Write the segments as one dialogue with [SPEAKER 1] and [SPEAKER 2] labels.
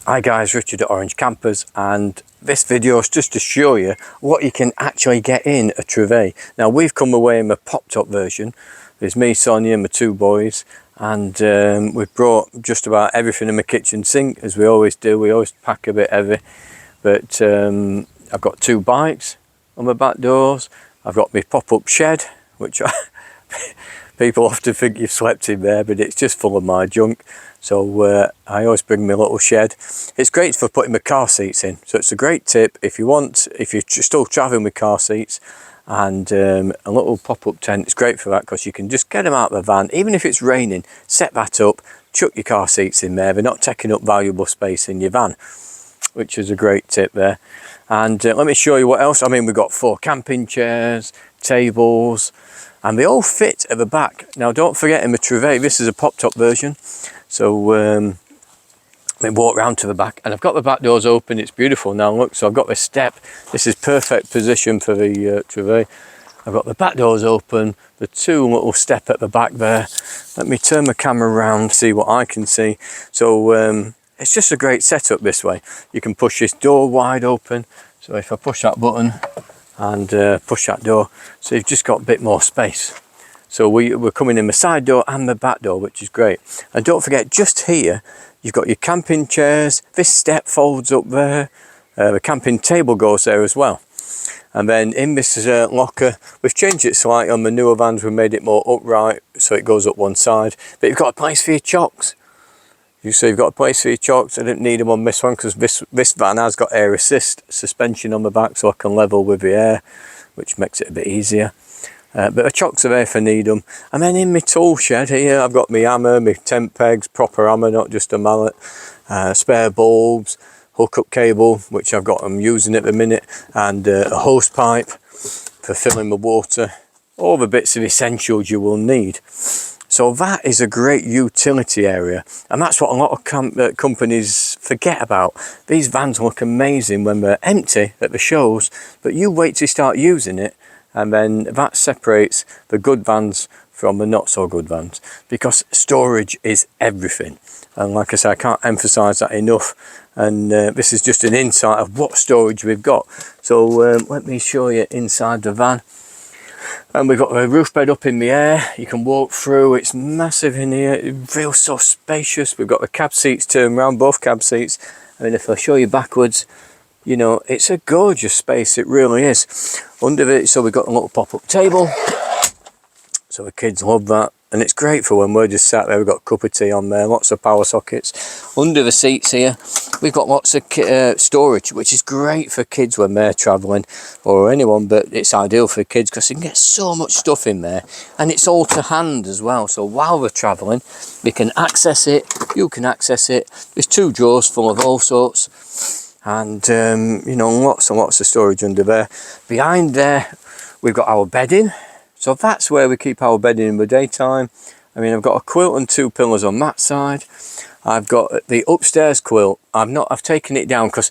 [SPEAKER 1] Hi guys, Richard at Orange Campers, and this video is just to show you what you can actually get in a Trouvaille. Now we've come away in a pop-top version. There's me, Sonia and my two boys, and we've brought just about everything in my kitchen sink, as we always do. We always pack a bit heavy, but I've got two bikes on my back doors. I've got my pop-up shed, which people often think you've slept in there, but it's just full of my junk. So I always bring my little shed. It's great for putting my car seats in. So it's a great tip if you're still traveling with car seats, and a little pop-up tent is great for that, because you can just get them out of the van. Even if it's raining, set that up, chuck your car seats in there. They're not taking up valuable space in your van, which is a great tip there. And let me show you what else. I mean, we've got 4 camping chairs, tables, and they all fit at the back. Now don't forget, in the Trouvaille, this is a pop-top version. So we walk round to the back, and I've got the back doors open. It's beautiful now, look. So I've got this step. This is perfect position for the Trouvaille. I've got the back doors open, the 2 little step at the back there. Let me turn my camera around, see what I can see. So it's just a great setup this way. You can push this door wide open. So if I push that button and push that door, so you've just got a bit more space. So we're coming in the side door and the back door, which is great. And don't forget, just here, you've got your camping chairs. This step folds up there. The camping table goes there as well. And then in this locker, we've changed it slightly. On the newer vans, we made it more upright, so it goes up one side. But you've got a place for your chocks. So you've got a place for your chocks. I didn't need them on this one, because this van has got air assist suspension on the back, so I can level with the air, which makes it a bit easier. But the chocks are there if I need them. And then in my tool shed here, I've got my hammer, my tent pegs, proper hammer, not just a mallet, spare bulbs, hookup cable, which I've got them using at the minute, and a hose pipe for filling the water. All the bits of essentials you will need. So that is a great utility area, and that's what a lot of companies forget about. These vans look amazing when they're empty at the shows, but you wait till you start using it, and then that separates the good vans from the not so good vans, because storage is everything. And like I say, I can't emphasize that enough. And this is just an insight of what storage we've got. So let me show you inside the van. And we've got the roof bed up in the air. You can walk through. It's massive in here. It feels so spacious. We've got the cab seats turned around, both cab seats. I mean, if I show you backwards, you know, it's a gorgeous space. It really is. Under it, so we've got a little pop-up table. So the kids love that. And it's great for when we're just sat there. We've got a cup of tea on there, lots of power sockets. Under the seats here, we've got lots of storage, which is great for kids when they're travelling, or anyone, but it's ideal for kids because you can get so much stuff in there. And it's all to hand as well. So while we're travelling, we can access it, you can access it. There's 2 drawers full of all sorts. And, you know, lots and lots of storage under there. Behind there, we've got our bedding. So that's where we keep our bedding in the daytime. I mean, I've got a quilt and 2 pillows on that side. I've got the upstairs quilt. I've taken it down because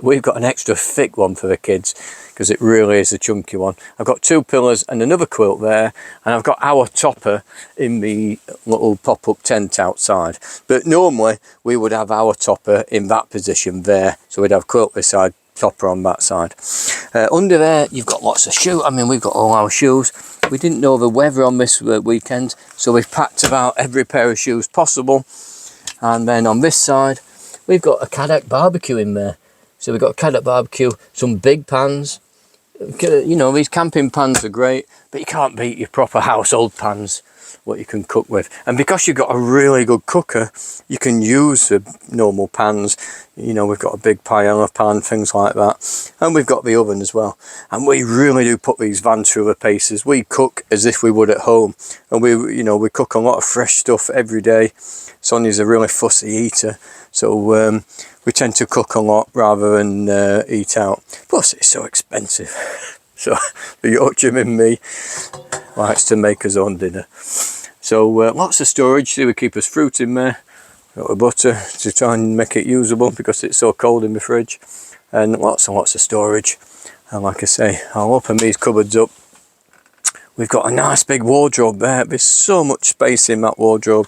[SPEAKER 1] we've got an extra thick one for the kids, because it really is a chunky one. I've got 2 pillows and another quilt there, and I've got our topper in the little pop-up tent outside. But normally we would have our topper in that position there. So we'd have quilt this side, topper on that side. Under there, you've got lots of shoes. I mean, we've got all our shoes. We didn't know the weather on this weekend, so we've packed about every pair of shoes possible. And then on this side, we've got a Caddock barbecue in there. So we've got a Caddock barbecue, some big pans. You know, these camping pans are great, but you can't beat your proper household pans, what you can cook with. And because you've got a really good cooker, you can use the normal pans. You know, we've got a big paella pan, things like that. And we've got the oven as well. And we really do put these vans through the paces. We cook as if we would at home. And we cook a lot of fresh stuff every day. Sonia's a really fussy eater. So we tend to cook a lot rather than eat out. Plus, it's so expensive. So the Yorkshireman in me likes to make his own dinner. So lots of storage. See, we keep us fruit in there. Got the butter to try and make it usable because it's so cold in the fridge. And lots of storage. And like I say, I'll open these cupboards up. We've got a nice big wardrobe there. There's so much space in that wardrobe.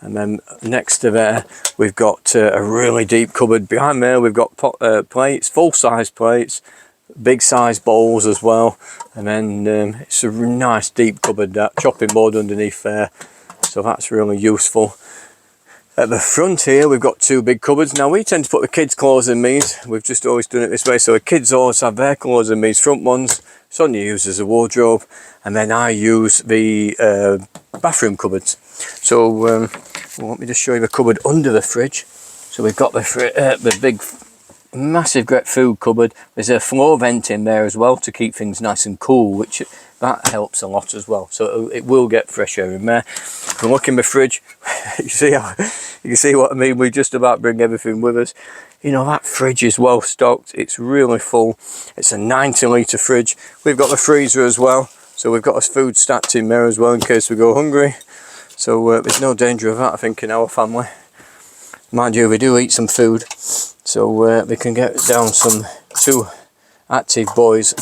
[SPEAKER 1] And then next to there, we've got a really deep cupboard. Behind there, we've got plates, full-size plates, big-size bowls as well. And then it's a nice deep cupboard, that chopping board underneath there. So that's really useful. At the front here, we've got two big cupboards. Now, we tend to put the kids' clothes in these. We've just always done it this way. So the kids always have their clothes in these front ones. Sonia uses a wardrobe. And then I use the bathroom cupboards. So let me just show you the cupboard under the fridge. So we've got the big, massive great food cupboard. There's a floor vent in there as well to keep things nice and cool, which that helps a lot as well. So it will get fresh air in there. If you look in the fridge, you can see what I mean. We just about bring everything with us. You know, that fridge is well stocked. It's really full. It's a 90-litre fridge. We've got the freezer as well. So we've got our food stacked in there as well in case we go hungry. So there's no danger of that, I think, in our family. Mind you, we do eat some food. So we can get down some 2 active boys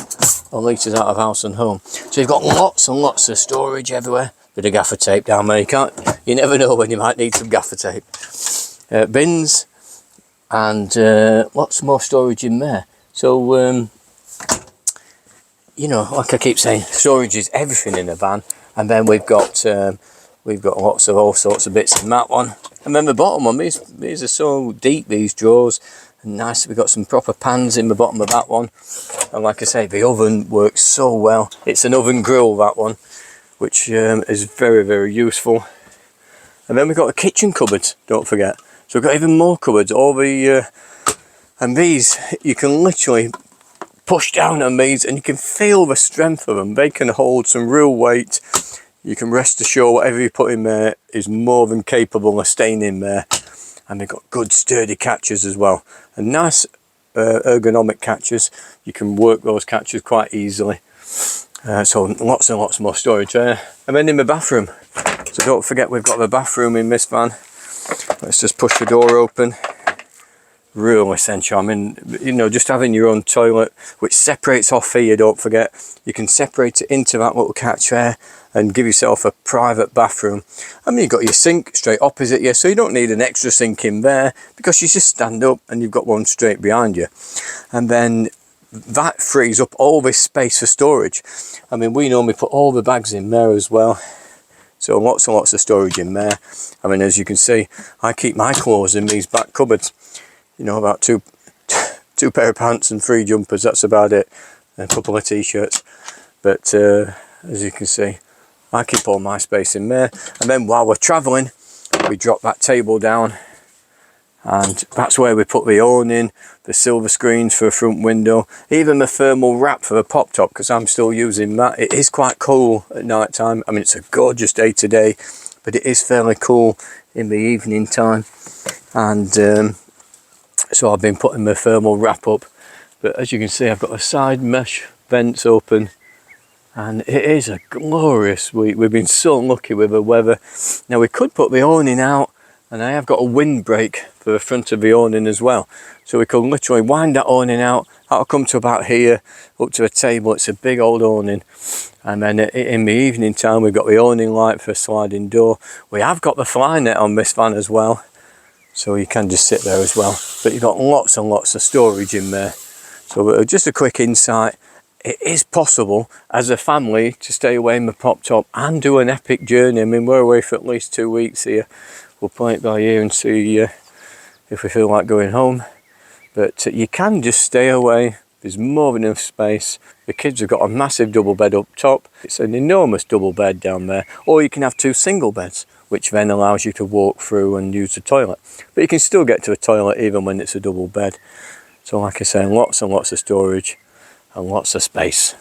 [SPEAKER 1] or litres out of house and home. So you've got lots and lots of storage everywhere. Bit of gaffer tape down there. You never know when you might need some gaffer tape. Bins and lots more storage in there. So you know, like I keep saying, storage is everything in a van. And then we've got lots of all sorts of bits in that one. And then the bottom one, these are so deep, these drawers. And nice, we've got some proper pans in the bottom of that one. And like I say, the oven works so well. It's an oven grill, that one, which is very, very useful. And then we've got the kitchen cupboards, don't forget. So we've got even more cupboards. And these, you can literally push down on these and you can feel the strength of them. They can hold some real weight. You can rest assured whatever you put in there is more than capable of staying in there. And they've got good sturdy catches as well. And nice ergonomic catches. You can work those catches quite easily. So lots and lots more storage there. And then in the bathroom. So don't forget, we've got the bathroom in this van. Let's just push the door open. Real essential. I mean, you know, just having your own toilet, which separates off here, don't forget. You can separate it into that little catch there and give yourself a private bathroom. I mean, you've got your sink straight opposite you, so you don't need an extra sink in there because you just stand up and you've got one straight behind you. And then that frees up all this space for storage. I mean, we normally put all the bags in there as well. So lots and lots of storage in there. I mean, as you can see, I keep my clothes in these back cupboards. You know, about two pair of pants and 3 jumpers, that's about it. And a couple of t-shirts. But as you can see, I keep all my space in there. And then while we're travelling, we drop that table down. And that's where we put the awning, the silver screens for a front window, even the thermal wrap for the pop top, because I'm still using that. It is quite cool at night time. I mean, it's a gorgeous day today, but it is fairly cool in the evening time. And so I've been putting the thermal wrap up. But as you can see, I've got the side mesh vents open. And it is a glorious week. We've been so lucky with the weather. Now, we could put the awning out, and I have got a windbreak for the front of the awning as well. So we could literally wind that awning out. That'll come to about here, up to a table. It's a big old awning. And then in the evening time, we've got the awning light for a sliding door. We have got the fly net on this van as well. So you can just sit there as well. But you've got lots and lots of storage in there. So just a quick insight. It is possible as a family to stay away in the pop top and do an epic journey. I mean, we're away for at least 2 weeks here. We'll play it by ear and see if we feel like going home. But you can just stay away. There's more than enough space. The kids have got a massive double bed up top. It's an enormous double bed down there. Or you can have 2 single beds, which then allows you to walk through and use the toilet. But you can still get to a toilet even when it's a double bed. So like I say, lots and lots of storage and lots of space.